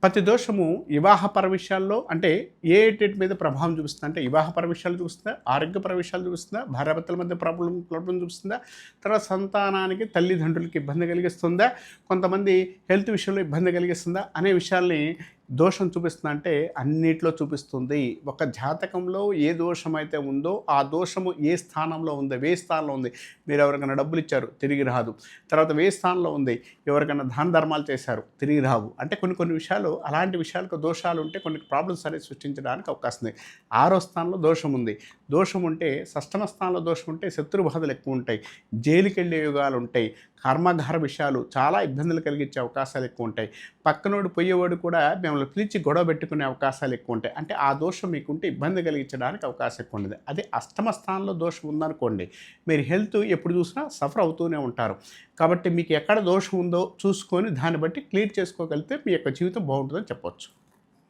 ప్రతి దోషము వివాహపర విషయాల్లో అంటే ఏటేటి మీద ప్రభావం చూపిస్తుంది అంటే వివాహపర విషయాలు చూపిస్తుందా, ఆరోగ్యపర విషయాలు చూపిస్తుందా, భార్యాభర్తల మధ్య ప్రాబ్లం చూపిస్తుందా, తర్వాత సంతానానికి తల్లిదండ్రులకి ఇబ్బంది కలిగిస్తుందా, కొంతమంది హెల్త్ విషయంలో ఇబ్బంది కలిగిస్తుందా అనే విషయాల్ని దోషం చూపిస్తుందా అంటే అన్నిట్లో చూపిస్తుంది. ఒక జాతకంలో ఏ దోషం అయితే ఉందో ఆ దోషము ఏ స్థానంలో ఉంది, ఏ స్థానంలో ఉంది, మీరు ఎవరికైనా డబ్బులు ఇచ్చారు తిరిగి రాదు, తర్వాత ఏ స్థానంలో ఉంది, ఎవరికైనా దాన ధర్మాలు చేశారు తిరిగి రావు, అంటే కొన్ని విషయాలు అలాంటి విషయాలకు దోషాలు ఉంటే కొన్ని ప్రాబ్లమ్స్ అనేది సృష్టించడానికి అవకాశం ఉంది. 6వ స్థానంలో దోషం ఉంది. దోషం ఉంటే షష్టమ స్థానంలో దోషం ఉంటే శత్రు బాధలు ఎక్కువ ఉంటాయి, జైలుకి వెళ్ళే యుగాలు ఉంటాయి, కర్మగార విషయాలు చాలా ఇబ్బందులు కలిగించే అవకాశాలు ఎక్కువ ఉంటాయి, పక్కనోడు పోయేవాడు కూడా మిమ్మల్ని పిలిచి గొడవ పెట్టుకునే అవకాశాలు ఎక్కువ ఉంటాయి. అంటే ఆ దోషం మీకుంటే ఇబ్బంది కలిగించడానికి అవకాశం ఎక్కువ ఉండదు. అదే అష్టమ స్థానంలో దోషం ఉందనుకోండి, మీరు హెల్త్ ఎప్పుడు చూసినా సఫర్ అవుతూనే ఉంటారు. కాబట్టి మీకు ఎక్కడ దోషం ఉందో చూసుకొని దాన్ని బట్టి క్లియర్ చేసుకోగలిగితే మీ యొక్క జీవితం బాగుంటుందని చెప్పొచ్చు.